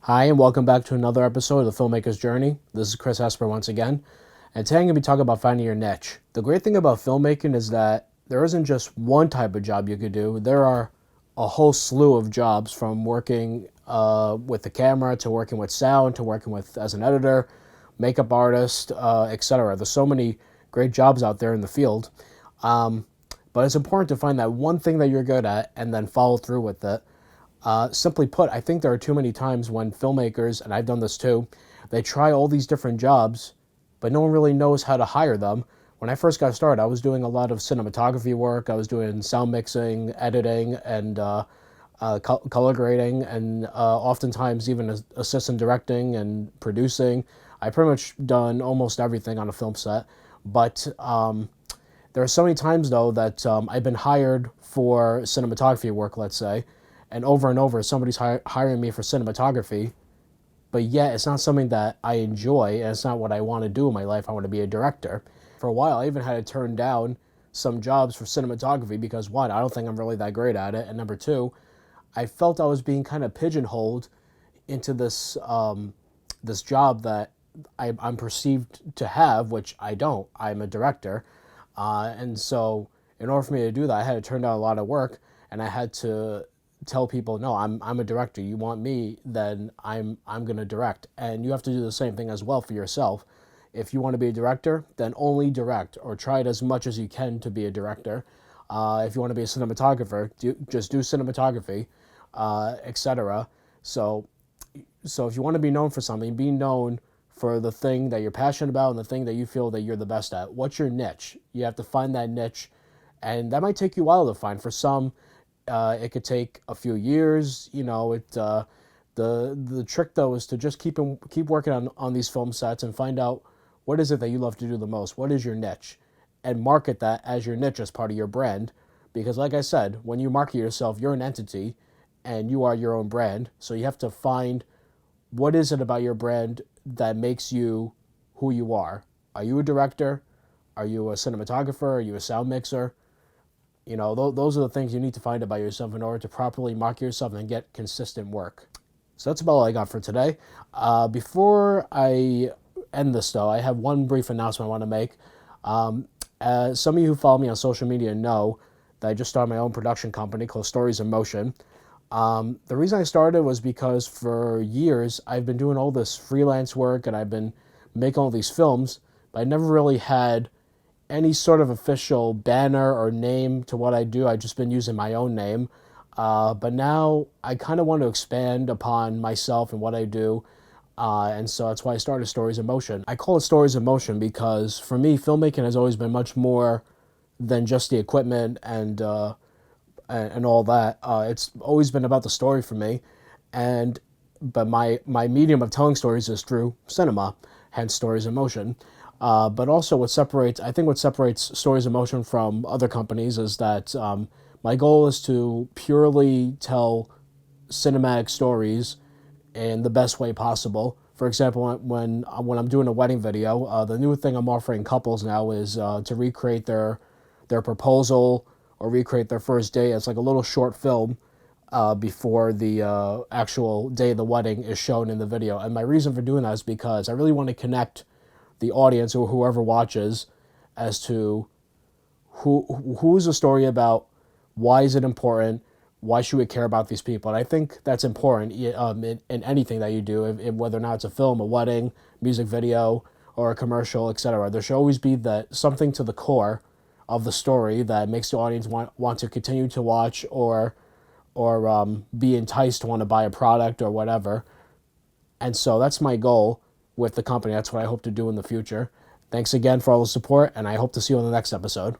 Hi, and welcome back to another episode of the Filmmaker's Journey. This is Chris Esper once again, and today I'm going to be talking about finding your niche. The great thing about filmmaking is that there isn't just one type of job you could do. There are a whole slew of jobs, from working with the camera to working with sound to working with as an editor, makeup artist, etc. There's so many great jobs out there in the field, but it's important to find that one thing that you're good at and then follow through with it. Simply put, I think there are too many times when filmmakers, and I've done this too, they try all these different jobs, but no one really knows how to hire them. When I first got started, I was doing a lot of cinematography work. I was doing sound mixing, editing, and color grading, and oftentimes even assistant directing and producing. I pretty much done almost everything on a film set. But there are so many times, though, that I've been hired for cinematography work, let's say, and over somebody's hiring me for cinematography, but yet it's not something that I enjoy, and it's not what I want to do in my life. I want to be a director. For a while, I even had to turn down some jobs for cinematography because, one, I don't think I'm really that great at it, and number two, I felt I was being kind of pigeonholed into this job that I'm perceived to have, which I don't. I'm a director, and so in order for me to do that, I had to turn down a lot of work, and I had to tell people, no, I'm a director. You want me, then I'm going to direct. And you have to do the same thing as well for yourself. If you want to be a director, then only direct, or try it as much as you can to be a director. If you want to be a cinematographer, just do cinematography, etc. So if you want to be known for something, be known for the thing that you're passionate about and the thing that you feel that you're the best at. What's your niche? You have to find that niche, and that might take you a while to find. For some, it could take a few years. The trick though is to just keep working on these film sets and find out what is it that you love to do the most. What is your niche, and market that as your niche as part of your brand. Because, like I said, when you market yourself, you're an entity, and you are your own brand. So you have to find what is it about your brand that makes you who you are. Are you a director? Are you a cinematographer? Are you a sound mixer? Those are the things you need to find about yourself in order to properly market yourself and get consistent work. So that's about all I got for today. Before I end this, though, I have one brief announcement I want to make. Some of you who follow me on social media know that I just started my own production company called Stories in Motion. The reason I started was because for years I've been doing all this freelance work and I've been making all these films, but I never really had any sort of official banner or name to what I do. I've just been using my own name. But now I kind of want to expand upon myself and what I do. And so that's why I started Stories in Motion. I call it Stories in Motion because for me, filmmaking has always been much more than just the equipment and all that. It's always been about the story for me. But my medium of telling stories is through cinema, hence Stories in Motion. But also what separates Stories in Motion from other companies is that my goal is to purely tell cinematic stories in the best way possible. For example, when I'm doing a wedding video, the new thing I'm offering couples now is to recreate their proposal or recreate their first day. It's like a little short film before the actual day of the wedding is shown in the video. And my reason for doing that is because I really want to connect the audience or whoever watches as to who's the story about, why is it important, why should we care about these people. And I think that's important in anything that you do, whether or not it's a film, a wedding, music video, or a commercial, etc. There should always be something to the core of the story that makes the audience want to continue to watch or be enticed to want to buy a product or whatever. And so that's my goal with the company. That's what I hope to do in the future. Thanks again for all the support, and I hope to see you on the next episode.